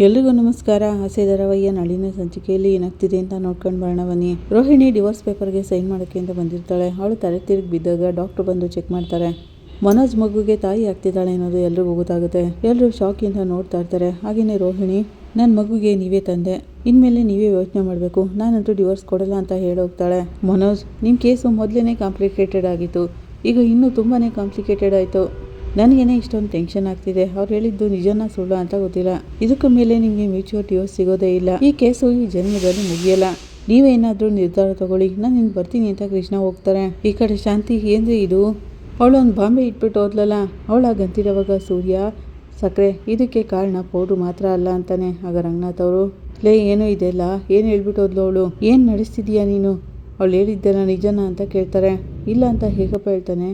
ಎಲ್ರಿಗೂ ನಮಸ್ಕಾರ. ಆಸೆ ಧಾರಾವಾಹಿಯ ನಾಳಿನ ಸಂಚಿಕೆಯಲ್ಲಿ ಏನಾಗ್ತಿದೆ ಅಂತ ನೋಡ್ಕೊಂಡು ಬರೋಣ ಬನ್ನಿ. ರೋಹಿಣಿ ಡಿವೋರ್ಸ್ ಪೇಪರ್ಗೆ ಸೈನ್ ಮಾಡೋಕ್ಕೆ ಅಂತ ಬಂದಿರ್ತಾಳೆ. ಅವಳು ತಲೆ ತಿರುಗಿ ಬಿದ್ದಾಗ ಡಾಕ್ಟರ್ ಬಂದು ಚೆಕ್ ಮಾಡ್ತಾರೆ. ಮನೋಜ್ ಮಗುಗೆ ತಾಯಿ ಆಗ್ತಿದ್ದಾಳೆ ಅನ್ನೋದು ಎಲ್ರಿಗೂ ಗೊತ್ತಾಗುತ್ತೆ. ಎಲ್ಲರೂ ಶಾಕಿಂದ ನೋಡ್ತಾ ಇರ್ತಾರೆ. ಹಾಗೆಯೇ ರೋಹಿಣಿ, ನನ್ನ ಮಗುಗೆ ನೀವೇ ತಂದೆ, ಇನ್ಮೇಲೆ ನೀವೇ ಯೋಚನೆ ಮಾಡಬೇಕು, ನಾನಂತೂ ಡಿವೋರ್ಸ್ ಕೊಡಲ್ಲ ಅಂತ ಹೇಳೋಗ್ತಾಳೆ. ಮನೋಜ್, ನಿಮ್ಮ ಕೇಸು ಮೊದಲೇ ಕಾಂಪ್ಲಿಕೇಟೆಡ್ ಆಗಿತ್ತು, ಈಗ ಇನ್ನೂ ತುಂಬಾ ಕಾಂಪ್ಲಿಕೇಟೆಡ್ ಆಯಿತು. ನನಗೇನೆ ಇಷ್ಟೊಂದು ಟೆನ್ಷನ್ ಆಗ್ತಿದೆ. ಅವ್ರು ಹೇಳಿದ್ದು ನಿಜನ ಸುಳ್ಳು ಅಂತ ಗೊತ್ತಿಲ್ಲ. ಇದಕ್ಕೆ ಮೇಲೆ ನಿಮಗೆ ಮ್ಯೂಚುವಲ್ ಡಿವೋರ್ಸ್ ಸಿಗೋದೇ ಇಲ್ಲ. ಈ ಕೇಸು ಈ ಜನ್ಮದಲ್ಲಿ ಮುಗಿಯಲ್ಲ. ನೀವೇನಾದರೂ ನಿರ್ಧಾರ ತಗೊಳ್ಳಿ, ನಾನು ಇನ್ನು ಬರ್ತೀನಿ ಅಂತ ಕೃಷ್ಣ ಹೋಗ್ತಾರೆ. ಈ ಕಡೆ ಶಾಂತಿ, ಏನ್ರಿ ಇದು, ಅವಳೊಂದು ಬಾಂಬೆ ಇಟ್ಬಿಟ್ಟು ಹೋದ್ಲಲ್ಲ, ಅವಳ ಗಂತಿರೋವಾಗ ಸೂರ್ಯ ಸಕ್ಕರೆ ಇದಕ್ಕೆ ಕಾರಣ ಪೌಡ್ರು ಮಾತ್ರ ಅಲ್ಲ ಅಂತಾನೆ. ಆಗ ರಂಗನಾಥ್ ಅವರು, ಲೇ ಏನೋ ಇದೆಲ್ಲ ಏನು ಹೇಳ್ಬಿಟ್ಟು ಹೋದ್ಲು ಅವಳು, ಏನು ನಡೆಸ್ತಿದೀಯಾ ನೀನು, ಅವಳು ಹೇಳಿದ್ದೆಲ್ಲ ನಿಜನಾ ಅಂತ ಕೇಳ್ತಾರೆ. ಇಲ್ಲ ಅಂತ ಹೇಗಪ್ಪ ಹೇಳ್ತಾನೆ,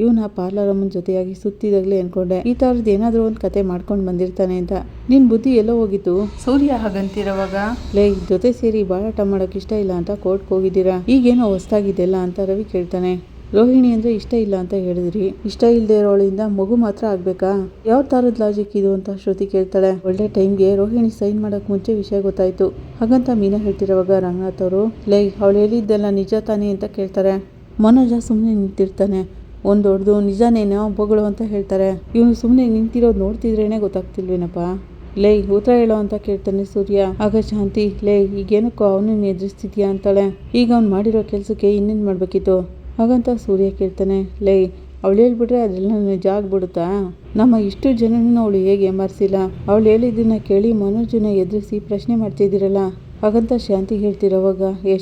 ಇವನ ಪಾರ್ಲರ್ ಅಮ್ಮನ ಜೊತೆಯಾಗಿ ಸುತ್ತಿದಾಗಲೇ ಅನ್ಕೊಂಡೆ ಈ ಥರದ್ದು ಏನಾದರೂ ಒಂದು ಕತೆ ಮಾಡ್ಕೊಂಡು ಬಂದಿರ್ತಾನೆ ಅಂತ. ನಿನ್ನ ಬುದ್ಧಿ ಎಲ್ಲೋ ಹೋಗಿತ್ತು ಸೂರ್ಯ ಹಾಗಂತಿರೋವಾಗ, ಲೇ ಜೊತೆ ಸೇರಿ ಬಾಳಾಟ ಮಾಡೋಕೆ ಇಷ್ಟ ಇಲ್ಲ ಅಂತ ಕೋರ್ಟ್ಗೆ ಹೋಗಿದ್ದೀರಾ, ಈಗೇನೋ ಹೊಸ್ತಾಗಿದೆಯಲ್ಲ ಅಂತ ರವಿ ಕೇಳ್ತಾನೆ. ರೋಹಿಣಿ ಅಂದರೆ ಇಷ್ಟ ಇಲ್ಲ ಅಂತ ಹೇಳಿದ್ರಿ, ಇಷ್ಟ ಇಲ್ಲದೆ ಇರೋಳಿಂದ ಮಗು ಮಾತ್ರ ಆಗಬೇಕಾ, ಯಾವ ಥರದ ಲಾಜಿಕ್ ಇದು ಅಂತ ಶ್ರುತಿ ಕೇಳ್ತಾಳೆ. ಒಳ್ಳೆ ಟೈಮ್ಗೆ ರೋಹಿಣಿ ಸೈನ್ ಮಾಡೋಕ್ಕೆ ಮುಂಚೆ ವಿಷಯ ಗೊತ್ತಾಯಿತು ಹಾಗಂತ ಮೀನಾ ಹೇಳ್ತಿರೋವಾಗ ರಂಗನಾಥ್ ಅವರು, ಲೈ ಅವಳು ಹೇಳಿದ್ದೆಲ್ಲ ನಿಜ ತಾನೇ ಅಂತ ಕೇಳ್ತಾರೆ. ಮನೋಜ ಸುಮ್ಮನೆ ನಿಂತಿರ್ತಾನೆ. ಒಂದು ದೊಡ್ಡದು ನಿಜನೇನೋ ಬೊಗಳು ಅಂತ ಹೇಳ್ತಾರೆ. ಇವನು ಸುಮ್ಮನೆ ನಿಂತಿರೋದು ನೋಡ್ತಿದ್ರೇನೆ ಗೊತ್ತಾಗ್ತಿಲ್ವೇನಪ್ಪ, ಲೇ ಉತ್ತರ ಹೇಳೋ ಅಂತ ಕೇಳ್ತಾನೆ ಸೂರ್ಯ. ಆಗ ಶಾಂತಿ, ಲೇ ಈಗೇನಕ್ಕೋ ಅವನನ್ನು ಎದುರಿಸ್ತಿದ್ಯಾ ಅಂತಾಳೆ. ಈಗ ಅವ್ನು ಮಾಡಿರೋ ಕೆಲಸಕ್ಕೆ ಇನ್ನೇನು ಮಾಡಬೇಕಿತ್ತು ಹಾಗಂತ ಸೂರ್ಯ ಕೇಳ್ತಾನೆ. ಲೇ ಅವಳು ಹೇಳ್ಬಿಟ್ರೆ ಅದೆಲ್ಲ ನಿಜ ಆಗ್ಬಿಡುತ್ತಾ, ನಮ್ಮ ಇಷ್ಟು ಜನನೂ ಅವಳು ಹೇಗೆ ಏಮಾರಿಸಿಲ್ಲ, ಅವಳು ಹೇಳಿದ್ದನ್ನ ಕೇಳಿ ಮನೋಜನ ಎದುರಿಸಿ ಪ್ರಶ್ನೆ ಮಾಡ್ತಿದ್ದೀರಲ್ಲ ಹಾಗಂತ ಶಾಂತಿ ಹೇಳ್ತಿರೋವಾಗ, ಏ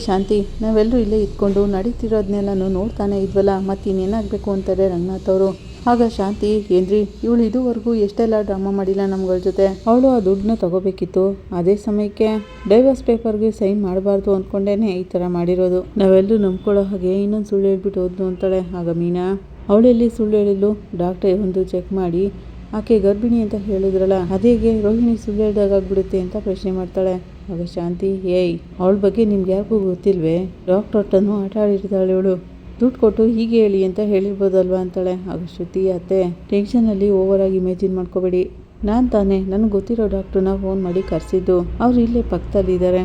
ಶಾಂತಿ ನಾವೆಲ್ಲರೂ ಇಲ್ಲೇ ಇದ್ಕೊಂಡು ನಡೀತಿರೋದನ್ನೆಲ್ಲ ನೋಡ್ತಾನೆ ಇದ್ವಲ್ಲ, ಮತ್ತಿನ್ನೇನಾಗಬೇಕು ಅಂತಾರೆ ರಂಗನಾಥ್ ಅವರು. ಆಗ ಶಾಂತಿ, ಏನ್ರಿ ಇವಳು ಇದುವರೆಗೂ ಎಷ್ಟೆಲ್ಲ ಡ್ರಾಮಾ ಮಾಡಿಲ್ಲ ನಮ್ಗಳ ಜೊತೆ, ಅವಳು ಆ ದುಡ್ಡನ್ನ ತಗೋಬೇಕಿತ್ತು, ಅದೇ ಸಮಯಕ್ಕೆ ಡೈವರ್ಸ್ ಪೇಪರ್ಗೆ ಸೈನ್ ಮಾಡಬಾರ್ದು ಅಂದ್ಕೊಂಡೇನೆ ಈ ಥರ ಮಾಡಿರೋದು, ನಾವೆಲ್ಲರೂ ನಂಬ್ಕೊಳ್ಳೋ ಹಾಗೆ ಇನ್ನೊಂದು ಸುಳ್ಳು ಹೇಳ್ಬಿಟ್ಟು ಹೋದ್ಲು ಅಂತಾಳೆ. ಆಗ ಮೀನಾ, ಅವಳೆಲ್ಲಿ ಸುಳ್ಳು ಹೇಳಿದ್ಲು, ಡಾಕ್ಟರ್ ಒಂದು ಚೆಕ್ ಮಾಡಿ ಆಕೆ ಗರ್ಭಿಣಿ ಅಂತ ಹೇಳಿದ್ರಲ್ಲ, ಅದೇಗೆ ರೋಹಿಣಿ ಸುಳ್ಳು ಹೇಳ್ದಾಗ್ಬಿಡುತ್ತೆ ಅಂತ ಪ್ರಶ್ನೆ ಮಾಡ್ತಾಳೆ. ಆಗ ಶಾಂತಿ, ಏಯ್ ಅವಳ ಬಗ್ಗೆ ನಿಮ್ಗೆ ಯಾರಿಗೂ ಗೊತ್ತಿಲ್ವೇ, ಡಾಕ್ಟರ್ ಒಟ್ಟನ್ನು ಆಟ ಆಡಿರ್ತಾಳೆ ಇವಳು, ದುಡ್ಡು ಕೊಟ್ಟು ಹೀಗೆ ಹೇಳಿ ಅಂತ ಹೇಳಿರ್ಬೋದಲ್ವಾ ಅಂತಾಳೆ. ಆಗ ಶ್ರುತಿ, ಅತ್ತೆ ಟೆನ್ಷನಲ್ಲಿ ಓವರಾಗಿ ಇಮೇಜಿನ್ ಮಾಡ್ಕೋಬೇಡಿ, ನಾನು ತಾನೇ ನನಗೆ ಗೊತ್ತಿರೋ ಡಾಕ್ಟ್ರನ್ನ ಫೋನ್ ಮಾಡಿ ಕರೆಸಿದ್ದು, ಅವ್ರು ಇಲ್ಲೇ ಪಕ್ಕದಲ್ಲಿದ್ದಾರೆ,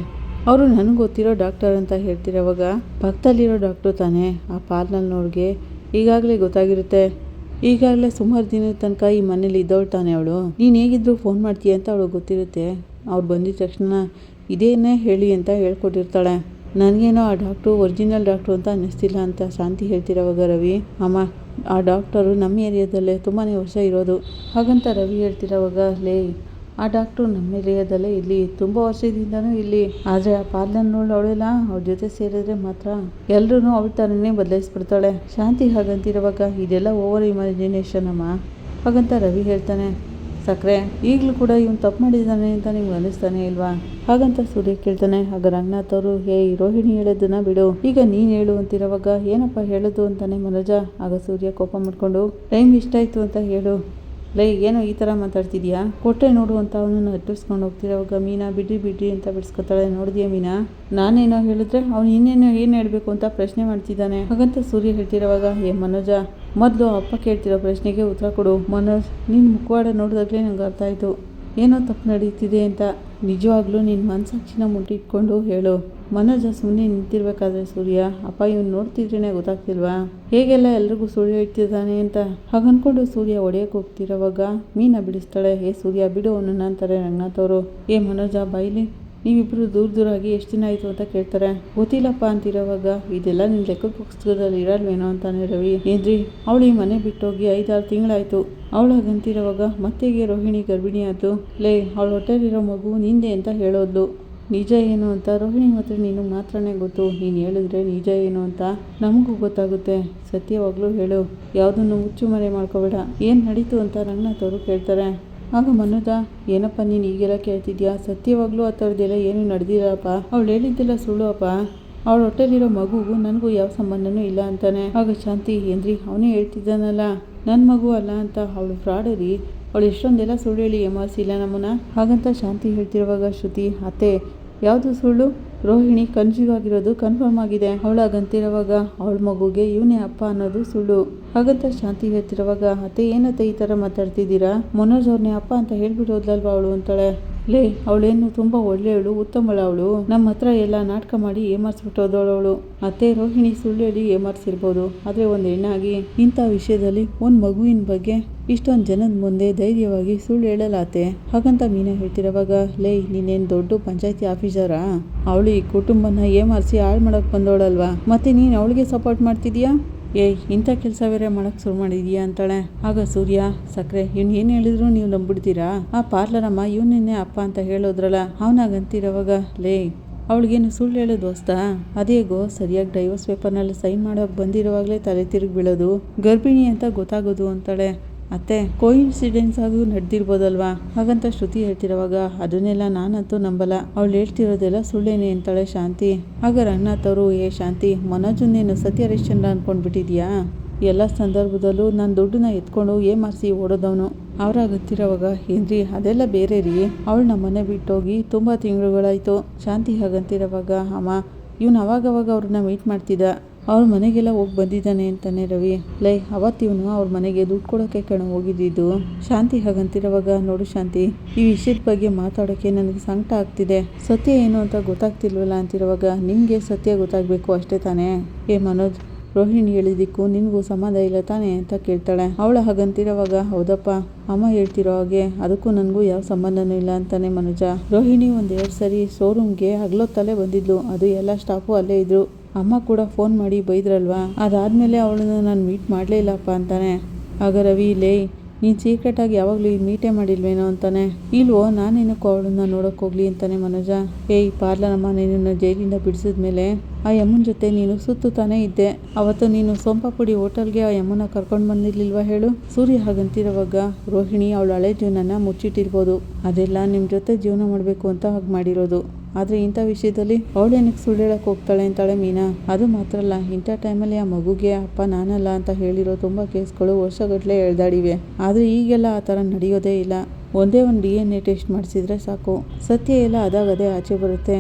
ಅವರು ನನಗೆ ಗೊತ್ತಿರೋ ಡಾಕ್ಟರ್ ಅಂತ ಹೇಳ್ತಿರೋವಾಗ, ಪಕ್ಕದಲ್ಲಿರೋ ಡಾಕ್ಟ್ರು ತಾನೇ, ಆ ಪಾರ್ಲರ್ನವ್ರಿಗೆ ಈಗಾಗಲೇ ಗೊತ್ತಾಗಿರುತ್ತೆ, ಈಗಾಗಲೇ ಸುಮಾರು ದಿನದ ತನಕ ಈ ಮನೇಲಿ ಇದ್ದವಳ್ತಾನೆ ಅವಳು, ನೀನು ಹೇಗಿದ್ರು ಫೋನ್ ಮಾಡ್ತೀಯ ಅಂತ ಅವಳು ಗೊತ್ತಿರುತ್ತೆ, ಅವ್ರು ಬಂದಿದ ತಕ್ಷಣ ಇದೇನೇ ಹೇಳಿ ಅಂತ ಹೇಳ್ಕೊಟ್ಟಿರ್ತಾಳೆ. ನನಗೇನೋ ಆ ಡಾಕ್ಟ್ರು ಒರಿಜಿನಲ್ ಡಾಕ್ಟ್ರು ಅಂತ ಅನ್ನಿಸ್ತಿಲ್ಲ ಅಂತ ಶಾಂತಿ ಹೇಳ್ತಿರೋವಾಗ ರವಿ, ಅಮ್ಮ ಆ ಡಾಕ್ಟರು ನಮ್ಮ ಏರಿಯಾದಲ್ಲೇ ತುಂಬಾ ವರ್ಷ ಇರೋದು ಹಾಗಂತ ರವಿ ಹೇಳ್ತಿರೋವಾಗ, ಲೇ ಆ ಡಾಕ್ಟ್ರು ನಮ್ಮ ಏರಿಯಾದಲ್ಲೇ ಇಲ್ಲಿ ತುಂಬ ವರ್ಷದಿಂದನೂ ಇಲ್ಲಿ, ಆದರೆ ಆ ಪಾರ್ಲರ್ನೋಳು ಅವಳೆಲ್ಲ ಅವ್ರ ಜೊತೆ ಸೇರಿದ್ರೆ ಮಾತ್ರ ಎಲ್ಲರೂ ಅವಳ ಥರನೇ ಬದಲಾಯಿಸ್ಬಿಡ್ತಾಳೆ. ಶಾಂತಿ ಹಾಗಂತಿರುವಾಗ, ಇದೆಲ್ಲ ಓವರ್ ಇಮ್ಯಾಜಿನೇಷನ್ ಅಮ್ಮ ಹಾಗಂತ ರವಿ ಹೇಳ್ತಾನೆ. ಸಕ್ಕರೆ ಈಗಲೂ ಕೂಡ ಇವನು ತಪ್ಪು ಮಾಡಿದ್ದಾನೆ ಅಂತ ನಿಮ್ಗೆ ಅನ್ನಿಸ್ತಾನೆ ಇಲ್ವಾ ಹಾಗಂತ ಸೂರ್ಯ ಕೇಳ್ತಾನೆ. ಆಗ ರಂಗನಾಥ್ ಅವರು, ಏಯ್ ರೋಹಿಣಿ ಹೇಳೋದನ್ನ ಬಿಡು, ಈಗ ನೀನು ಹೇಳು ಅಂತಿರೋವಾಗ, ಏನಪ್ಪ ಹೇಳೋದು ಅಂತಾನೆ ಮನೋಜ. ಆಗ ಸೂರ್ಯ ಕೋಪ ಮಾಡ್ಕೊಂಡು, ಟೈಮ್ ಇಷ್ಟ ಆಯಿತು ಅಂತ ಹೇಳು, ಲೈ ಏನೋ ಈ ಥರ ಮಾತಾಡ್ತಿದ್ಯಾ, ಕೊಟ್ಟರೆ ನೋಡು ಅಂತ ಅವನನ್ನು ಅಟ್ಟಿಸ್ಕೊಂಡು ಹೋಗ್ತಿರೋವಾಗ ಮೀನಾ, ಬಿಡ್ರಿ ಅಂತ ಬಿಡಿಸ್ಕೊತಾಳೆ. ನೋಡಿದ್ಯಾ ಮೀನಾ, ನಾನೇನೋ ಹೇಳಿದ್ರೆ ಅವ್ನು ಇನ್ನೇನೋ ಏನು ಹೇಳಬೇಕು ಅಂತ ಪ್ರಶ್ನೆ ಮಾಡ್ತಿದ್ದಾನೆ ಹಾಗಂತ ಸೂರ್ಯ ಹೇಳ್ತಿರೋವಾಗ, ಏ ಮನೋಜ ಮೊದಲು ಅಪ್ಪ ಕೇಳ್ತಿರೋ ಪ್ರಶ್ನೆಗೆ ಉತ್ತರ ಕೊಡು. ಮನೋಜ್, ನಿನ್ನ ಮುಖವಾಡ ನೋಡಿದಾಗಲೇ ನಂಗೆ ಅರ್ಥ ಆಯಿತು ಏನೋ ತಪ್ಪು ನಡೀತಿದೆ ಅಂತ, ನಿಜವಾಗ್ಲೂ ನಿನ್ನ ಮನಸ್ಸಾಕ್ಷಿನ ಮುಟ್ಟಿಟ್ಕೊಂಡು ಹೇಳು. ಮನೋಜ ಸುಮ್ಮನೆ ನಿಂತಿರ್ಬೇಕಾದ್ರೆ ಸೂರ್ಯ, ಅಪ್ಪ ಇವ್ನು ನೋಡ್ತಿದ್ರೇ ಗೊತ್ತಾಗ್ತಿಲ್ವಾ ಹೇಗೆಲ್ಲ ಎಲ್ರಿಗೂ ಸುಳ್ಳು ಹೇಳ್ತಿದ್ದಾನೆ ಅಂತ ಹಾಗನ್ಕೊಂಡು ಸೂರ್ಯ ಹೊಡೆಯೋಕೆ ಹೋಗ್ತಿರೋವಾಗ ಮೀನಾ ಬಿಡಿಸ್ತಾಳೆ. ಏ ಸೂರ್ಯ ಬಿಡು ಅವನನ್ನ ಅಂತಾರೆ ರಂಗನಾಥ್ ಅವರು. ಏ ಮನೋಜ ಬೈಲಿ, ನೀವಿಬ್ಬರು ದೂರವಾಗಿ ಎಷ್ಟು ದಿನ ಆಯಿತು ಅಂತ ಕೇಳ್ತಾರೆ. ಗೊತ್ತಿಲ್ಲಪ್ಪ ಅಂತಿರೋವಾಗ, ಇದೆಲ್ಲ ನಿಮ್ಮ ಲೆಕ್ಕದ ಪುಸ್ತಕದಲ್ಲಿ ಇರಲ್ವೇನೋ ಅಂತಾನೆ ರವಿ. ಏನ್ರಿ ಅವಳು ಈ ಮನೆ ಬಿಟ್ಟೋಗಿ 5-6 ತಿಂಗಳಾಯಿತು, ಅವಳಾಗಂತಿರೋವಾಗ ಮತ್ತೆಗೆ ರೋಹಿಣಿ ಗರ್ಭಿಣಿ ಆಯ್ತು, ಲೇ ಅವಳು ಹೊಟ್ಟೆಲಿರೋ ಮಗು ನಿಂದೆ ಅಂತ ಹೇಳೋದ್ಲು, ನಿಜ ಏನು ಅಂತ ರೋಹಿಣಿ ಮಾತ್ರ ನೀನು ಮಾತ್ರನೇ ಗೊತ್ತು, ನೀನು ಹೇಳಿದ್ರೆ ನಿಜ ಏನು ಅಂತ ನಮಗೂ ಗೊತ್ತಾಗುತ್ತೆ, ಸತ್ಯವಾಗ್ಲೂ ಹೇಳು, ಯಾವುದನ್ನು ಮುಚ್ಚು ಮರೆ ಮಾಡ್ಕೋಬೇಡ, ಏನು ನಡೀತು ಅಂತ ರಂಗನಾಥ್ ಅವರು ಕೇಳ್ತಾರೆ. ಆಗ ಮನೋಜ, ಏನಪ್ಪ ನೀನು ಈಗೆಲ್ಲ ಕೇಳ್ತಿದ್ಯಾ, ಸತ್ಯವಾಗ್ಲೂ ಆ ಥರದ್ದೆಲ್ಲ ಏನೂ ನಡೆದಿಲ್ಲಪ್ಪ, ಅವಳು ಹೇಳಿದ್ದೆಲ್ಲ ಸುಳ್ಳು ಅಪ್ಪ, ಅವಳ ಹೊಟ್ಟೆಲಿರೋ ಮಗುಗೂ ನನಗೂ ಯಾವ ಸಂಬಂಧನೂ ಇಲ್ಲ ಅಂತಾನೆ. ಆಗ ಶಾಂತಿ, ಏನ್ರಿ ಅವನೇ ಹೇಳ್ತಿದ್ದಾನಲ್ಲ ನನ್ನ ಮಗು ಅಲ್ಲ ಅಂತ, ಅವಳು ಫ್ರಾಡರಿ, ಅವಳು ಎಷ್ಟೊಂದೆಲ್ಲ ಸುಳ್ಳು ಹೇಳಿ ಏಮಾರಿಸಿಲ್ಲ ನಮ್ಮನ್ನ ಹಾಗಂತ ಶಾಂತಿ ಹೇಳ್ತಿರುವಾಗ ಶ್ರುತಿ, ಅತ್ತೆ ಯಾವುದು ಸುಳ್ಳು? ರೋಹಿಣಿ ಕನ್ಫ್ಯೂಸ್ ಆಗಿರೋದು ಕನ್ಫರ್ಮ್ ಆಗಿದೆ. ಅವಳಾಗಂತಿರುವಾಗ ಅವಳ ಮಗುಗೆ ಇವನೇ ಅಪ್ಪ ಅನ್ನೋದು ಸುಳ್ಳು. ಹಾಗಂತ ಶಾಂತಿ ಹೇಳ್ತಿರುವಾಗ ಅತ್ತೆ ಏನತ್ತೆ ಈ ಥರ ಮಾತಾಡ್ತಿದ್ದೀರಾ? ಮನೋಜ್ ಅವ್ರನ್ನೇ ಅಪ್ಪ ಅಂತ ಹೇಳ್ಬಿಡೋದ್ಲಲ್ವ ಅವಳು ಅಂತಾಳೆ. ಲೇ, ಅವಳೇನು ತುಂಬ ಒಳ್ಳೆಯವಳು, ಉತ್ತಮಳ ಅವಳು. ನಮ್ಮ ಹತ್ರ ಎಲ್ಲ ನಾಟಕ ಮಾಡಿ ಏಮಾರಿಸ್ಬಿಟ್ಟೋದವಳು. ಅತ್ತೆ, ರೋಹಿಣಿ ಸುಳ್ಳು ಹೇಳಿ ಏಮಾರಿಸಿರ್ಬೋದು, ಆದರೆ ಒಂದು ಹೆಣ್ಣಾಗಿ ಇಂಥ ವಿಷಯದಲ್ಲಿ ಒಂದು ಮಗುವಿನ ಬಗ್ಗೆ ಇಷ್ಟೊಂದು ಜನದ ಮುಂದೆ ಧೈರ್ಯವಾಗಿ ಸುಳ್ಳು ಹೇಳಲಾತೆ. ಹಾಗಂತ ಮೀನಾ ಹೇಳ್ತಿರೋವಾಗ, ಲೇ, ನೀನೇನು ದೊಡ್ಡ ಪಂಚಾಯತಿ ಆಫೀಸರಾ? ಅವಳು ಈ ಕುಟುಂಬನ ಏಮಾರಿಸಿ ಹಾಳು ಮಾಡೋಕೆ ಬಂದವಳಲ್ವಾ, ಮತ್ತೆ ನೀನು ಅವಳಿಗೆ ಸಪೋರ್ಟ್ ಮಾಡ್ತಿದೀಯಾ? ಏಯ್, ಇಂಥ ಕೆಲಸ ಬೇರೆ ಮಾಡೋಕ್ಕೆ ಶುರು ಮಾಡಿದೀಯಾ ಅಂತಾಳೆ. ಆಗ ಸೂರ್ಯ, ಸಕ್ಕರೆ, ಇವ್ನು ಏನು ಹೇಳಿದ್ರು ನೀವು ನಂಬಿಡ್ತೀರಾ? ಆ ಪಾರ್ಲರಮ್ಮ ಇವನನ್ನೇ ಅಪ್ಪ ಅಂತ ಹೇಳೋದ್ರಲ್ಲ, ಅವನಾಗಂತಿರೋವಾಗ, ಲೇ, ಅವಳಿಗೇನು ಸುಳ್ಳು ಹೇಳೋದು ಹೊಸ್ತಾ? ಅದೇಗೋ ಸರಿಯಾಗಿ ಡೈವರ್ಸ್ ಪೇಪರ್ನಲ್ಲಿ ಸೈನ್ ಮಾಡೋಕೆ ಬಂದಿರುವಾಗಲೇ ತಲೆ ತಿರುಗಿ ಬೀಳೋದು, ಗರ್ಭಿಣಿ ಅಂತ ಗೊತ್ತಾಗೋದು ಅಂತಾಳೆ. ಅತ್ತೆ, ಕೋಇನ್ಸಿಡೆನ್ಸ್ ಆಗೂ ನಡೆದಿರ್ಬೋದಲ್ವಾ? ಹಾಗಂತ ಶ್ರುತಿ ಹೇಳ್ತಿರೋವಾಗ, ಅದನ್ನೆಲ್ಲ ನಾನಂತೂ ನಂಬಲ್ಲ, ಅವಳು ಹೇಳ್ತಿರೋದೆಲ್ಲ ಸುಳ್ಳೇನೆ ಅಂತಾಳೆ ಶಾಂತಿ. ಆಗ ರಂಗನಾಥ್ ಅವರು, ಏ ಶಾಂತಿ, ಮನೋಜನ್ನೇನು ಸತ್ಯ ಹರಿಶ್ಚಂದ್ರ ಅಂದ್ಕೊಂಡ್ಬಿಟ್ಟಿದ್ಯಾ? ಎಲ್ಲ ಸಂದರ್ಭದಲ್ಲೂ ನಾನು ದುಡ್ಡನ್ನ ಎತ್ಕೊಂಡು ಏಮಾರಿಸಿ ಓಡೋದವನು. ಅವರಾಗತ್ತಿರೋವಾಗ, ಏನ್ರಿ ಅದೆಲ್ಲ ಬೇರೆ ರೀ, ಅವಳು ನಮ್ಮ ಮನೆ ಬಿಟ್ಟೋಗಿ ತುಂಬ ತಿಂಗಳುಗಳಾಯಿತು. ಶಾಂತಿ ಹಾಗಂತಿರೋವಾಗ, ಅಮ್ಮ, ಇವನು ಅವಾಗವಾಗ ಅವ್ರನ್ನ ಮೀಟ್ ಮಾಡ್ತಿದ್ದ, ಅವ್ರ ಮನೆಗೆಲ್ಲ ಹೋಗಿ ಬಂದಿದ್ದಾನೆ ಅಂತಾನೆ ರವಿ. ಲೈ, ಅವತ್ತಿವನು ಅವ್ರ ಮನೆಗೆ ದುಡ್ಡು ಕೊಡೋಕ್ಕೆ ಹೋಗಿದ್ದಿದ್ದು. ಶಾಂತಿ ಹಾಗಂತಿರೋವಾಗ, ನೋಡು ಶಾಂತಿ, ಈ ವಿಷಯದ ಬಗ್ಗೆ ಮಾತಾಡೋಕ್ಕೆ ನನಗೆ ಸಂಕಟ ಆಗ್ತಿದೆ. ಸತ್ಯ ಏನು ಅಂತ ಗೊತ್ತಾಗ್ತಿಲ್ವಲ್ಲ ಅಂತಿರುವಾಗ, ನಿಮಗೆ ಸತ್ಯ ಗೊತ್ತಾಗಬೇಕು ಅಷ್ಟೇ ತಾನೇ? ಏ ಮನೋಜ್, ರೋಹಿಣಿ ಹೇಳಿದ್ದಕ್ಕೂ ನಿನಗೂ ಸಮಾಧಾನ ಇಲ್ಲ ತಾನೇ ಅಂತ ಕೇಳ್ತಾಳೆ. ಅವಳು ಹಾಗಂತಿರೋವಾಗ, ಹೌದಪ್ಪ, ಅಮ್ಮ ಹೇಳ್ತಿರೋ ಹಾಗೆ ಅದಕ್ಕೂ ನನಗೂ ಯಾವ ಸಂಬಂಧನೂ ಇಲ್ಲ ಅಂತಾನೆ ಮನೋಜ. ರೋಹಿಣಿ 1-2 ಸರಿ ಶೋರೂಮ್ಗೆ ಹಗಲೊತ್ತಲ್ಲೇ ಬಂದಿದ್ಲು, ಅದು ಎಲ್ಲ ಸ್ಟಾಫು ಅಲ್ಲೇ ಇದ್ರು. ಅಮ್ಮ ಕೂಡ ಫೋನ್ ಮಾಡಿ ಬೈದ್ರಲ್ವಾ, ಅದಾದಮೇಲೆ ಅವಳನ್ನ ನಾನು ಮೀಟ್ ಮಾಡಲೇ ಇಲ್ಲಪ್ಪ ಅಂತಾನೆ. ಆಗ ರವಿ, ಲೇ, ನೀನು ಸೀಕ್ರೆಟಾಗಿ ಯಾವಾಗಲೂ ಈ ಮೀಟೇ ಮಾಡಿಲ್ವೇನೋ ಅಂತಾನೆ. ಇಲ್ವೋ, ನಾನೇನಕ್ಕೂ ಅವಳನ್ನ ನೋಡೋಕೆ ಹೋಗ್ಲಿ ಅಂತಾನೆ ಮನೋಜ. ಏಯ್ ಪಾರ್ಲರಮ್ಮ, ನಿನ್ನನ್ನು ಜೈಲಿಂದ ಬಿಡಿಸಿದ್ಮೇಲೆ ಆ ಯಮ್ಮನ ಜೊತೆ ನೀನು ಸುತ್ತಾನೇ ಇದ್ದೆ. ಅವತ್ತು ನೀನು ಸೋಂಪಾಪುಡಿ ಹೋಟೆಲ್ಗೆ ಆ ಯಮ್ಮನ ಕರ್ಕೊಂಡು ಬಂದಿರ್ಲಿಲ್ವಾ ಹೇಳು? ಸೂರ್ಯ ಹಾಗಂತಿರೋವಾಗ, ರೋಹಿಣಿ ಅವಳ ಹಳೆ ಜೀವನನ ಮುಚ್ಚಿಟ್ಟಿರ್ಬೋದು, ಅದೆಲ್ಲ ನಿಮ್ಮ ಜೊತೆ ಜೀವನ ಮಾಡಬೇಕು ಅಂತ ಹಾಗೆ ಮಾಡಿರೋದು. ಆದರೆ ಇಂಥ ವಿಷಯದಲ್ಲಿ ಅವಳೇನಕ್ಕೆ ಸುಳ್ಳು ಹೇಳಕ್ಕೆ ಹೋಗ್ತಾಳೆ ಅಂತಾಳೆ ಮೀನಾ. ಅದು ಮಾತ್ರ ಅಲ್ಲ, ಇಂಥ ಟೈಮಲ್ಲಿ ಆ ಮಗುಗೆ ಅಪ್ಪ ನಾನಲ್ಲ ಅಂತ ಹೇಳಿರೋ ತುಂಬ ಕೇಸ್ಗಳು ವರ್ಷಗಟ್ಟಲೆ ಎಳ್ದಾಡಿವೆ. ಆದರೆ ಈಗೆಲ್ಲ ಆ ಥರ ನಡೆಯೋದೇ ಇಲ್ಲ. ಒಂದೇ ಒಂದು DNA ಟೆಸ್ಟ್ ಮಾಡಿಸಿದ್ರೆ ಸಾಕು, ಸತ್ಯ ಎಲ್ಲ ಅದಾಗದೇ ಆಚೆ ಬರುತ್ತೆ.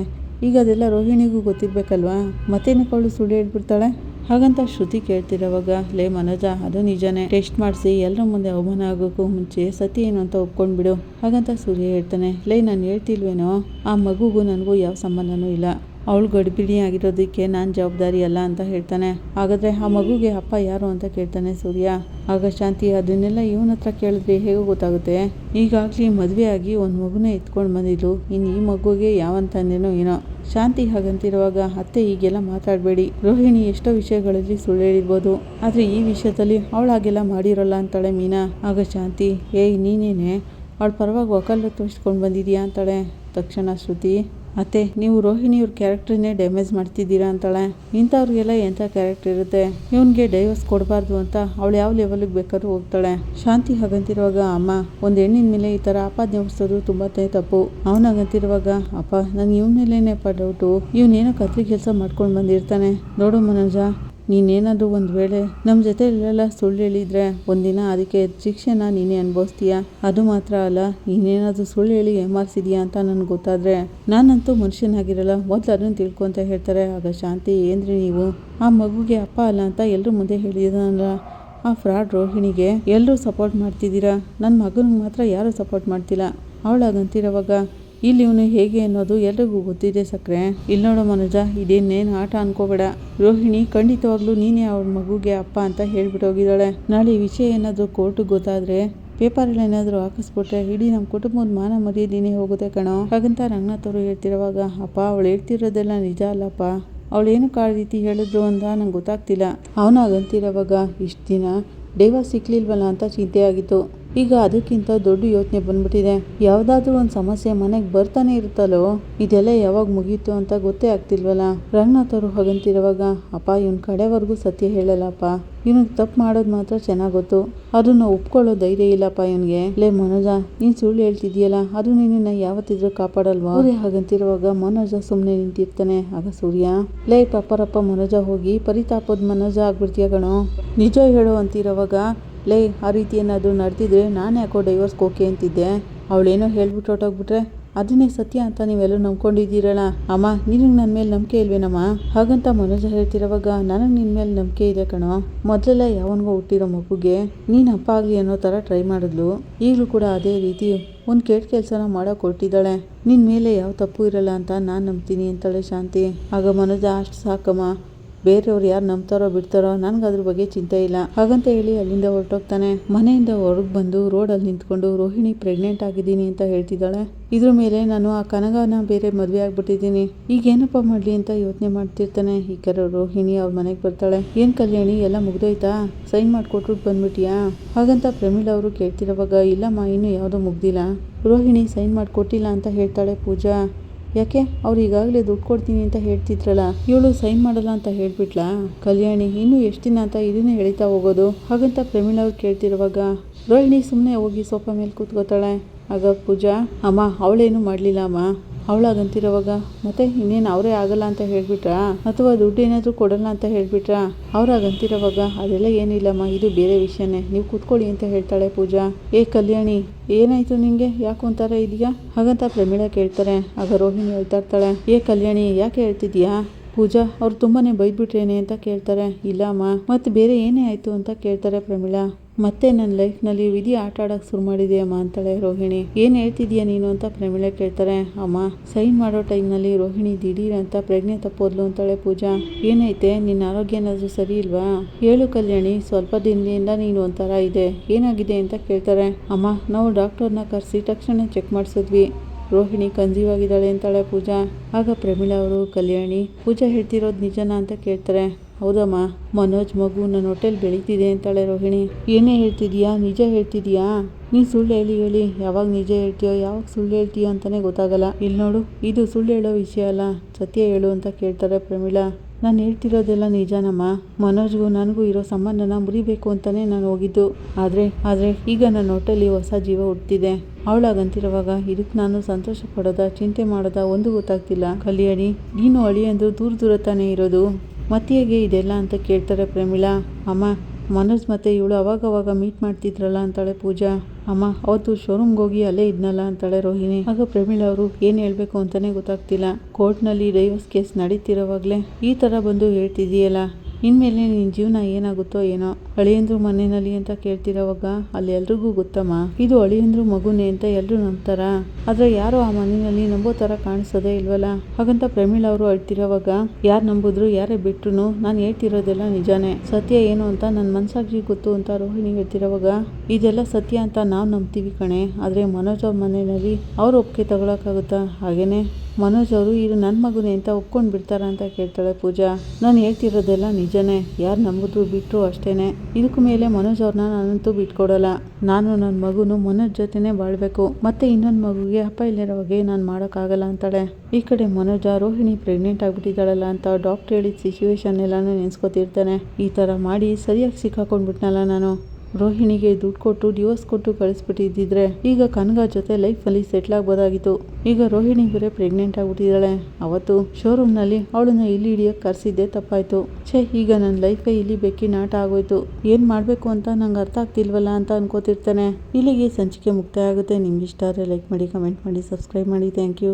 ಈಗ ಅದೆಲ್ಲ ರೋಹಿಣಿಗೂ ಗೊತ್ತಿರಬೇಕಲ್ವಾ, ಮತ್ತೇನಕ್ಕೆ ಅವಳು ಸುಳ್ಳು ಹೇಳ್ಬಿಡ್ತಾಳೆ? ಹಾಗಂತ ಶ್ರುತಿ ಕೇಳ್ತಿರೋವಾಗ, ಲೇ ಮನೋಜ, ಅದು ನಿಜಾನೇ, ಟೆಸ್ಟ್ ಮಾಡಿಸಿ ಎಲ್ಲರ ಮುಂದೆ ಅವಮಾನ ಆಗೋಕ್ಕೂ ಮುಂಚೆ ಸತ್ಯ ಏನು ಅಂತ ಒಪ್ಕೊಂಡ್ಬಿಡು. ಹಾಗಂತ ಸೂರ್ಯ ಹೇಳ್ತಾನೆ, ಲೇ, ನಾನು ಹೇಳ್ತಿಲ್ವೇನೋ, ಆ ಮಗುಗೂ ನನಗೂ ಯಾವ ಸಂಬಂಧನೂ ಇಲ್ಲ, ಅವಳು ಗರ್ಭಿಣಿ ಆಗಿರೋದಕ್ಕೆ ನಾನು ಜವಾಬ್ದಾರಿ ಅಲ್ಲ ಅಂತ ಹೇಳ್ತಾನೆ. ಹಾಗಾದರೆ ಆ ಮಗುಗೆ ಅಪ್ಪ ಯಾರು ಅಂತ ಕೇಳ್ತಾನೆ ಸೂರ್ಯ. ಆಗ ಶಾಂತಿ, ಅದನ್ನೆಲ್ಲ ಇವನ ಹತ್ರ ಕೇಳಿದ್ರೆ ಹೇಗೋ ಗೊತ್ತಾಗುತ್ತೆ, ಈಗಾಗಲೇ ಮದುವೆ ಆಗಿ ಒಂದು ಮಗುನ ಎತ್ಕೊಂಡು ಬಂದಿದ್ಲು, ಇನ್ನು ಈ ಮಗುಗೆ ಯಾವಂತಂದೇನೋ ಏನೋ. ಶಾಂತಿ ಹಾಗಂತಿರುವಾಗ, ಅತ್ತೆ ಹೀಗೆಲ್ಲ ಮಾತಾಡಬೇಡಿ, ರೋಹಿಣಿ ಎಷ್ಟೋ ವಿಷಯಗಳಲ್ಲಿ ಸುಳ್ಳು ಹೇಳಿರ್ಬೋದು, ಆದರೆ ಈ ವಿಷಯದಲ್ಲಿ ಅವಳು ಹಾಗೆಲ್ಲ ಮಾಡಿರೋಲ್ಲ ಅಂತಾಳೆ ಮೀನಾ. ಆಗ ಶಾಂತಿ, ಏಯ್ ನೀನೇನೆ ಅವಳ ಪರವಾಗಿ ವಕಾಲತ್ತು ತೋರಿಸ್ಕೊಂಡು ಬಂದಿದ್ಯಾ ಅಂತಾಳೆ. ತಕ್ಷಣ ಶ್ರುತಿ, ಅತ್ತೆ, ನೀವು ರೋಹಿಣಿಯವ್ರ ಕ್ಯಾರೆಕ್ಟರ್ನೇ ಡ್ಯಾಮೇಜ್ ಮಾಡ್ತಿದ್ದೀರಾ ಅಂತಾಳೆ. ಇಂಥವ್ರಿಗೆಲ್ಲ ಎಂಥ ಕ್ಯಾರೆಕ್ಟರ್ ಇರುತ್ತೆ, ಇವನಿಗೆ ಡೈವರ್ಸ್ ಕೊಡಬಾರ್ದು ಅಂತ ಅವಳು ಯಾವ ಲೆವೆಲ್ಗೆ ಬೇಕಾದ್ರೂ ಹೋಗ್ತಾಳೆ. ಶಾಂತಿ ಹಾಗಂತಿರುವಾಗ, ಅಮ್ಮ, ಒಂದು ಹೆಣ್ಣಿನ ಮೇಲೆ ಈ ಥರ ಆಪಾದನೆ ಹೊರಿಸೋದು ತುಂಬ ತಪ್ಪು. ಅವನಾಗಂತಿರುವಾಗ, ಅಪ್ಪ, ನನಗೆ ಇವನ ಮೇಲೇನೆಪ್ಪ ಡೌಟು, ಇವನೇನೋ ಕತ್ರಿ ಕೆಲಸ ಮಾಡ್ಕೊಂಡು ಬಂದಿರ್ತಾನೆ. ನೋಡು ಮನೋಜ, ನೀನೇನಾದರೂ ಒಂದು ವೇಳೆ ನಮ್ಮ ಜೊತೆ ಇಲ್ಲೆಲ್ಲ ಸುಳ್ಳು ಹೇಳಿದರೆ ಒಂದಿನ ಅದಕ್ಕೆ ಶಿಕ್ಷೆನ ನೀನೇ ಅನುಭವಿಸ್ತೀಯ. ಅದು ಮಾತ್ರ ಅಲ್ಲ, ನೀನೇನಾದರೂ ಸುಳ್ಳು ಹೇಳಿ ಏಮಾರಿಸಿದ್ಯಾ ಅಂತ ನನಗೆ ಗೊತ್ತಾದರೆ ನಾನಂತೂ ಮನುಷ್ಯನಾಗಿರಲ್ಲ, ಮೊದಲು ಅದನ್ನು ತಿಳ್ಕೊ ಅಂತ ಹೇಳ್ತಾರೆ. ಆಗ ಶಾಂತಿ, ಏನ್ರಿ ನೀವು ಆ ಮಗುಗೆ ಅಪ್ಪ ಅಲ್ಲ ಅಂತ ಎಲ್ಲರ ಮುಂದೆ ಹೇಳಿದ್ರಲ್ಲ, ಆ ಫ್ರಾಡ್ ರೋಹಿಣಿಗೆ ಎಲ್ಲರೂ ಸಪೋರ್ಟ್ ಮಾಡ್ತಿದ್ದೀರಾ, ನನ್ನ ಮಗನಿಗೆ ಮಾತ್ರ ಯಾರೂ ಸಪೋರ್ಟ್ ಮಾಡ್ತಿಲ್ಲ. ಅವಳಾಗಂತಿರೋವಾಗ, ಇಲ್ಲಿ ಇವನು ಹೇಗೆ ಅನ್ನೋದು ಎಲ್ರಿಗೂ ಗೊತ್ತಿದೆ ಸಕ್ರೆ. ಇಲ್ಲಿ ನೋಡೋ ಮನೋಜ, ಇದೇನೇನು ಆಟ ಅನ್ಕೋಬೇಡ, ರೋಹಿಣಿ ಖಂಡಿತವಾಗ್ಲೂ ನೀನೇ ಅವಳ ಮಗುಗೆ ಅಪ್ಪ ಅಂತ ಹೇಳ್ಬಿಟ್ಟು ಹೋಗಿದ್ದಾಳೆ. ನಾಳೆ ಈ ವಿಷಯ ಏನಾದರೂ ಕೋರ್ಟಿಗೆ ಗೊತ್ತಾದರೆ, ಪೇಪರಲ್ಲಿ ಏನಾದರೂ ಹಾಕಿಸ್ಬಿಟ್ರೆ ಇಡೀ ನಮ್ಮ ಕುಟುಂಬದ ಮಾನ ಮರ್ಯಾದೆನೇ ಹೋಗುತ್ತೆ ಕಣೋ. ಹಾಗಂತ ರಂಗನಾಥ್ ಅವರು ಹೇಳ್ತಿರೋವಾಗ, ಅಪ್ಪ, ಅವಳು ಹೇಳ್ತಿರೋದೆಲ್ಲ ನಿಜ ಅಲ್ಲಪ್ಪ, ಅವಳೇನು ಆ ರೀತಿ ಹೇಳಿದ್ರು ಅಂತ ನಂಗೆ ಗೊತ್ತಾಗ್ತಿಲ್ಲ. ಅವನಾಗಂತಿರೋವಾಗ, ಇಷ್ಟು ದಿನ ಡೈವರ್ಸ್ ಸಿಕ್ಲಿಲ್ವಲ್ಲ ಅಂತ ಚಿಂತೆ ಆಗಿತ್ತು, ಈಗ ಅದಕ್ಕಿಂತ ದೊಡ್ಡ ಯೋಚನೆ ಬಂದ್ಬಿಟ್ಟಿದೆ. ಯಾವುದಾದ್ರೂ ಒಂದು ಸಮಸ್ಯೆ ಮನೆಗೆ ಬರ್ತಾನೆ ಇರುತ್ತಲ್ಲೋ, ಇದೆಲ್ಲ ಯಾವಾಗ ಮುಗೀತು ಅಂತ ಗೊತ್ತೇ ಆಗ್ತಿಲ್ವಲ್ಲ. ರಂಗನಾಥ್ ಅವರು ಹಾಗಂತಿರುವಾಗ, ಅಪ್ಪ, ಇವನ್ ಕಡೆವರೆಗೂ ಸತ್ಯ ಹೇಳಲ್ಲಪ್ಪ, ಇವನಿಗೆ ತಪ್ಪು ಮಾಡೋದು ಮಾತ್ರ ಚೆನ್ನಾಗಿ ಗೊತ್ತು, ಅದನ್ನು ಒಪ್ಕೊಳ್ಳೋ ಧೈರ್ಯ ಇಲ್ಲಪ್ಪ ಇವನಿಗೆ. ಲೇ ಮನೋಜ, ನೀನು ಸುಳ್ಳು ಹೇಳ್ತಿದ್ಯಲ್ಲ, ಅದು ನಿನ್ನ ಯಾವತ್ತಿದ್ರೂ ಕಾಪಾಡಲ್ವಾ? ಸೂರ್ಯ ಹಾಗಂತಿರುವಾಗ ಮನೋಜ ಸುಮ್ಮನೆ ನಿಂತಿರ್ತಾನೆ. ಆಗ ಸೂರ್ಯ, ಲೇ ಪಾಪರಪ್ಪ ಮನೋಜ, ಹೋಗಿ ಪರಿತಾಪದ ಮನೋಜ ಆಗ್ಬಿಡ್ತೀಯ ಕಣೋ, ನಿಜ ಹೇಳೋ ಅಂತಿರೋವಾಗ, ಲೇ, ಆ ರೀತಿ ಏನಾದರೂ ನಡೆದಿದ್ರೆ ನಾನು ಯಾಕೋ ಡೈವರ್ಸ್ಗೆ ಓಕೆ ಅಂತಿದ್ದೆ, ಅವಳೇನೋ ಹೇಳ್ಬಿಟ್ಟು ಹೊಟ್ಟೋಗ್ಬಿಟ್ರೆ ಅದನ್ನೇ ಸತ್ಯ ಅಂತ ನೀವೆಲ್ಲೂ ನಂಬ್ಕೊಂಡಿದ್ದೀರಲ್ಲ ಅಮ್ಮ, ನಿನಗೆ ನನ್ನ ಮೇಲೆ ನಂಬಿಕೆ ಇಲ್ವೇನಮ್ಮ? ಹಾಗಂತ ಮನೋಜ ಹೇಳ್ತಿರೋವಾಗ ನನಗೆ ನಿನ್ನ ಮೇಲೆ ನಂಬಿಕೆ ಇದೆ ಕಣೋ. ಮೊದಲೆಲ್ಲ ಯಾವನಿಗೋ ಹುಟ್ಟಿರೋ ಮಗುಗೆ ನೀನು ಅಪ್ಪ ಆಗಲಿ ಅನ್ನೋ ಥರ ಟ್ರೈ ಮಾಡಿದ್ಲು. ಈಗಲೂ ಕೂಡ ಅದೇ ರೀತಿ ಒಂದು ಕೆಟ್ಟ ಕೆಲಸನ ಮಾಡೋಕೆ ಹೊರಟಿದ್ದಾಳೆ. ನಿನ್ನ ಮೇಲೆ ಯಾವ ತಪ್ಪು ಇರಲ್ಲ ಅಂತ ನಾನು ನಂಬ್ತೀನಿ ಅಂತಾಳೆ ಶಾಂತಿ. ಆಗ ಮನೋಜ ಅಷ್ಟು ಸಾಕಮ್ಮ, ಬೇರೆಯವ್ರು ಯಾರು ನಂಬ್ತಾರೋ ಬಿಡ್ತಾರೋ ನನಗೆ ಅದ್ರ ಬಗ್ಗೆ ಚಿಂತೆ ಇಲ್ಲ ಹಾಗಂತ ಹೇಳಿ ಅಲ್ಲಿಂದ ಹೊರಟೋಗ್ತಾನೆ. ಮನೆಯಿಂದ ಹೊರಗೆ ಬಂದು ರೋಡಲ್ಲಿ ನಿಂತ್ಕೊಂಡು ರೋಹಿಣಿ ಪ್ರೆಗ್ನೆಂಟ್ ಆಗಿದ್ದೀನಿ ಅಂತ ಹೇಳ್ತಿದ್ದಾಳೆ. ಇದ್ರ ಮೇಲೆ ನಾನು ಆ ಕನಗನ ಬೇರೆ ಮದುವೆ ಆಗ್ಬಿಟ್ಟಿದ್ದೀನಿ, ಈಗ ಏನಪ್ಪ ಮಾಡಲಿ ಅಂತ ಯೋಚನೆ ಮಾಡ್ತಿರ್ತಾನೆ. ಈ ಕಡೆ ರೋಹಿಣಿ ಅವ್ರ ಮನೆಗೆ ಬರ್ತಾಳೆ. ಏನು ಕಲ್ಯಾಣಿ, ಎಲ್ಲ ಮುಗ್ದೋಯ್ತಾ? ಸೈನ್ ಮಾಡಿಕೊಟ್ಬಿಟ್ಟು ಬಂದ್ಬಿಟ್ಟಿಯಾ ಹಾಗಂತ ಪ್ರಮೀಳ ಅವರು ಕೇಳ್ತಿರೋವಾಗ ಇಲ್ಲಮ್ಮ, ಇನ್ನೂ ಯಾವುದೂ ಮುಗ್ದಿಲ್ಲ. ರೋಹಿಣಿ ಸೈನ್ ಮಾಡಿಕೊಟ್ಟಿಲ್ಲ ಅಂತ ಹೇಳ್ತಾಳೆ ಪೂಜಾ. ಯಾಕೆ, ಅವ್ರು ಈಗಾಗಲೇ ದುಡ್ಡು ಕೊಡ್ತೀನಿ ಅಂತ ಹೇಳ್ತಿದ್ರಲ್ಲ, ಇವಳು ಸೈನ್ ಮಾಡಲ್ಲ ಅಂತ ಹೇಳ್ಬಿಟ್ಲಾ? ಕಲ್ಯಾಣಿ ಇನ್ನೂ ಎಷ್ಟು ದಿನ ಅಂತ ಇದನ್ನೇ ಹೇಳ್ತಾ ಹೋಗೋದು ಹಾಗಂತ ಪ್ರಮೀಳ ಅವ್ರು ಕೇಳ್ತಿರುವಾಗ ರೋಹಿಣಿ ಸುಮ್ಮನೆ ಹೋಗಿ ಸೋಫಾ ಮೇಲೆ ಕೂತ್ಕೋತಾಳೆ. ಆಗ ಪೂಜಾ, ಅಮ್ಮ ಅವಳೇನು ಮಾಡಲಿಲ್ಲ ಅಮ್ಮ. ಅವಳಾಗಂತಿರೋವಾಗ ಮತ್ತೆ ಇನ್ನೇನು ಅವರೇ ಆಗಲ್ಲ ಅಂತ ಹೇಳ್ಬಿಟ್ರಾ, ಅಥವಾ ದುಡ್ಡು ಏನಾದರೂ ಕೊಡಲ್ಲ ಅಂತ ಹೇಳ್ಬಿಟ್ರಾ? ಅವ್ರಾಗಂತಿರೋವಾಗ ಅದೆಲ್ಲ ಏನಿಲ್ಲಮ್ಮ, ಇದು ಬೇರೆ ವಿಷಯನೇ, ನೀವು ಕೂತ್ಕೊಳ್ಳಿ ಅಂತ ಹೇಳ್ತಾಳೆ ಪೂಜಾ. ಏ ಕಲ್ಯಾಣಿ, ಏನಾಯ್ತು ನಿಂಗೆ, ಯಾಕೆ ಒಂಥರ ಇದೆಯಾ ಹಾಗಂತ ಪ್ರಮೀಳ ಕೇಳ್ತಾರೆ. ಆಗ ರೋಹಿಣಿ ಹೇಳ್ತಾ ಇರ್ತಾಳೆ, ಏ ಕಲ್ಯಾಣಿ ಯಾಕೆ ಹೇಳ್ತಿದ್ಯಾ? ಪೂಜಾ ಅವ್ರು ತುಂಬಾನೇ ಬೈದ್ಬಿಟ್ರೇನೆ ಅಂತ ಕೇಳ್ತಾರೆ. ಇಲ್ಲ ಅಮ್ಮ, ಮತ್ತೆ ಬೇರೆ ಏನೇ ಆಯಿತು ಅಂತ ಕೇಳ್ತಾರೆ ಪ್ರಮೀಳ. ಮತ್ತೆ ನನ್ನ ಲೈಫ್ನಲ್ಲಿ ವಿಧಿ ಆಟ ಆಡೋಕ್ಕೆ ಶುರು ಮಾಡಿದೆ ಅಮ್ಮ ಅಂತಾಳೆ ರೋಹಿಣಿ. ಏನು ಹೇಳ್ತಿದ್ಯಾ ನೀನು ಅಂತ ಪ್ರಮೀಳ ಕೇಳ್ತಾರೆ. ಅಮ್ಮ, ಸೈನ್ ಮಾಡೋ ಟೈಮ್ನಲ್ಲಿ ರೋಹಿಣಿ ದಿಢೀರ್ ಅಂತ ಪ್ರಜ್ಞೆ ತಪ್ಪೋದ್ಲು ಅಂತಾಳೆ ಪೂಜಾ. ಏನೈತೆ, ನಿನ್ನ ಆರೋಗ್ಯ ಏನಾದರೂ ಸರಿ ಇಲ್ವಾ? ಹೇಳು ಕಲ್ಯಾಣಿ, ಸ್ವಲ್ಪ ದಿನದಿಂದ ನೀನು ಒಂಥರ ಇದೆ, ಏನಾಗಿದೆ ಅಂತ ಕೇಳ್ತಾರೆ. ಅಮ್ಮ, ನಾವು ಡಾಕ್ಟರ್ನ ಕರೆಸಿ ತಕ್ಷಣ ಚೆಕ್ ಮಾಡಿಸಿದ್ವಿ, ರೋಹಿಣಿ ಕನ್ಸೀವ್ ಆಗಿದ್ದಾಳೆ ಅಂತಾಳೆ ಪೂಜಾ. ಆಗ ಪ್ರಮೀಳ ಅವರು ಕಲ್ಯಾಣಿ, ಪೂಜಾ ಹೇಳ್ತಿರೋದು ನಿಜನಾ ಅಂತ ಕೇಳ್ತಾರೆ. ಹೌದಮ್ಮ, ಮನೋಜ್ ಮಗು ನನ್ನ ಹೊಟ್ಟೆಲಿ ಬೆಳೀತಿದೆ ಅಂತಾಳೆ ರೋಹಿಣಿ. ಏನೇ ಹೇಳ್ತಿದ್ಯಾ, ನಿಜ ಹೇಳ್ತಿದ್ಯಾ? ನೀನು ಸುಳ್ಳು ಹೇಳಿ ಯಾವಾಗ ನಿಜ ಹೇಳ್ತೀಯೋ ಯಾವಾಗ ಸುಳ್ಳು ಹೇಳ್ತೀಯೋ ಅಂತಲೇ ಗೊತ್ತಾಗಲ್ಲ. ಇಲ್ಲಿ ನೋಡು, ಇದು ಸುಳ್ಳು ಹೇಳೋ ವಿಷಯ ಅಲ್ಲ, ಸತ್ಯ ಹೇಳು ಅಂತ ಕೇಳ್ತಾರೆ ಪ್ರಮೀಳ. ನಾನು ಹೇಳ್ತಿರೋದೆಲ್ಲ ನಿಜಾನಮ್ಮ, ಮನೋಜ್ಗೂ ನನಗೂ ಇರೋ ಸಂಬಂಧನ ಮುರಿಬೇಕು ಅಂತಲೇ ನಾನು ಹೋಗಿದ್ದು. ಆದರೆ ಈಗ ನನ್ನ ಹೊಟ್ಟೆಲಿ ಹೊಸ ಜೀವ ಹುಟ್ಟಿದೆ. ಅವಳಾಗಂತಿರುವಾಗ ಇದಕ್ಕೆ ನಾನು ಸಂತೋಷ ಪಡೋದ ಚಿಂತೆ ಮಾಡೋದ ಒಂದು ಗೊತ್ತಾಗ್ತಿಲ್ಲ. ಕಲ್ಯಾಣಿ, ನೀನು ಅಳಿಯಂದು ದೂರ ತಾನೇ ಇರೋದು, ಮತ್ತೇಗೆ ಇದೆಲ್ಲ ಅಂತ ಕೇಳ್ತಾರೆ ಪ್ರಮೀಳ. ಅಮ್ಮ, ಮನೋಜ್ ಮತ್ತೆ ಇವಳು ಅವಾಗವಾಗ ಮೀಟ್ ಮಾಡ್ತಿದ್ರಲ್ಲ ಅಂತಾಳೆ ಪೂಜಾ. ಅಮ್ಮ, ಅವತ್ತು ಶೋರೂಮ್ಗೆ ಹೋಗಿ ಅಲ್ಲೇ ಇದ್ನಲ್ಲ ಅಂತಾಳೆ ರೋಹಿಣಿ. ಆಗ ಪ್ರಮೀಳ ಅವರು ಏನು ಹೇಳಬೇಕು ಅಂತಲೇ ಗೊತ್ತಾಗ್ತಿಲ್ಲ. ಕೋರ್ಟ್ನಲ್ಲಿ ಡೈವರ್ಸ್ ಕೇಸ್ ನಡೀತಿರೋವಾಗಲೇ ಈ ಥರ ಬಂದು ಹೇಳ್ತಿದೆಯಲ್ಲ, ಇನ್ಮೇಲೆ ನಿನ್ನ ಜೀವನ ಏನಾಗುತ್ತೋ ಏನೋ. ಅಳಿಯಂದ್ರು ಮನೆಯಲ್ಲಿ ಅಂತ ಕೇಳ್ತಿರೋವಾಗ ಅಲ್ಲಿ ಎಲ್ರಿಗೂ ಗೊತ್ತಮ್ಮ, ಇದು ಅಳಿಯಂದ್ರು ಮಗುನೇ ಅಂತ ಎಲ್ಲರೂ ನಂಬ್ತಾರ, ಆದರೆ ಯಾರು ಆ ಮನೆಯಲ್ಲಿ ನಂಬೋ ಥರ ಕಾಣಿಸೋದೇ ಇಲ್ವಲ್ಲ ಹಾಗಂತ ಪ್ರಮೀಳ ಅವರು ಅಳ್ತಿರೋವಾಗ ಯಾರು ನಂಬಿದ್ರು ಯಾರೇ ಬಿಟ್ರು ನಾನು ಹೇಳ್ತಿರೋದೆಲ್ಲ ನಿಜಾನೇ, ಸತ್ಯ ಏನು ಅಂತ ನನ್ನ ಮನಸ್ಸಾಗಿ ಗೊತ್ತು ಅಂತ ರೋಹಿಣಿ ಹೇಳ್ತಿರೋವಾಗ ಇದೆಲ್ಲ ಸತ್ಯ ಅಂತ ನಾವು ನಂಬ್ತೀವಿ ಕಣೆ, ಆದರೆ ಮನೋಜ್ ಅವ್ರ ಮನೆಯಲ್ಲಿ ಅವ್ರ ಒಪ್ಪಿಗೆ ತಗೊಳಕ್ಕಾಗುತ್ತಾ? ಹಾಗೇನೆ ಮನೋಜ್ ಅವರು ಇದು ನನ್ನ ಮಗುನೇ ಅಂತ ಒಪ್ಕೊಂಡು ಬಿಡ್ತಾರ ಅಂತ ಕೇಳ್ತಾಳೆ ಪೂಜಾ. ನಾನು ಹೇಳ್ತಿರೋದೆಲ್ಲ ನಿಜನೇ, ಯಾರು ನಂಬಿದ್ರು ಬಿಟ್ಟರು ಅಷ್ಟೇನೆ. ಇದಕ್ಕೂ ಮೇಲೆ ಮನೋಜ್ ಅವ್ರನ್ನ ನಾನಂತೂ ಬಿಟ್ಕೊಡಲ್ಲ. ನಾನು ನನ್ನ ಮಗುನು ಮನೋಜ್ ಜೊತೆನೇ ಬಾಳ್ಬೇಕು, ಮತ್ತೆ ಇನ್ನೊಂದು ಮಗುಗೆ ಅಪ್ಪ ಇಲ್ಲಿರೋವಾಗೆ ನಾನು ಮಾಡೋಕ್ಕಾಗಲ್ಲ ಅಂತಾಳೆ. ಈ ಕಡೆ ಮನೋಜ ರೋಹಿಣಿ ಪ್ರೆಗ್ನೆಂಟ್ ಆಗಿಬಿಟ್ಟಿದ್ದಾಳಲ್ಲ ಅಂತ ಡಾಕ್ಟರ್ ಹೇಳಿದ ಸಿಚುವೇಶನ್ ಎಲ್ಲಾನು ನೆನೆಸ್ಕೊತಿರ್ತಾನೆ. ಈ ಥರ ಮಾಡಿ ಸರಿಯಾಗಿ ಸಿಕ್ಕಾಕೊಂಡ್ಬಿಟ್ನಲ್ಲ ನಾನು. ರೋಹಿಣಿಗೆ ದುಡ್ಡು ಕೊಟ್ಟು ಡಿವೋರ್ಸ್ ಕೊಟ್ಟು ಕಳಿಸ್ಬಿಟ್ಟಿದ್ದಿದ್ರೆ ಈಗ ಕನಗ ಜೊತೆ ಲೈಫಲ್ಲಿ ಸೆಟ್ಲ್ ಆಗ್ಬೋದಾಗಿತ್ತು. ಈಗ ರೋಹಿಣಿ ಬೇರೆ ಪ್ರೆಗ್ನೆಂಟ್ ಆಗಿಬಿಟ್ಟಿದ್ದಾಳೆ. ಅವತ್ತು ಶೋರೂಮ್ನಲ್ಲಿ ಅವಳನ್ನ ಇಲ್ಲಿ ಹಿಡಿಯೋಕ್ಕೆ ಕರೆಸಿದ್ದೆ ತಪ್ಪಾಯಿತು. ಈಗ ನನ್ನ ಲೈಫೇ ಇಲ್ಲಿ ಬೆಕ್ಕಿನ ಆಟ ಆಗೋಯ್ತು, ಏನು ಮಾಡಬೇಕು ಅಂತ ನಂಗೆ ಅರ್ಥ ಆಗ್ತಿಲ್ವಲ್ಲ ಅಂತ ಅನ್ಕೋತಿರ್ತಾನೆ. ಇಲ್ಲಿಗೆ ಸಂಚಿಕೆ ಮುಕ್ತಾಯ ಆಗುತ್ತೆ. ನಿಮ್ಗೆ ಇಷ್ಟ ಆದರೆ ಲೈಕ್ ಮಾಡಿ, ಕಮೆಂಟ್ ಮಾಡಿ, ಸಬ್ಸ್ಕ್ರೈಬ್ ಮಾಡಿ. Thank you.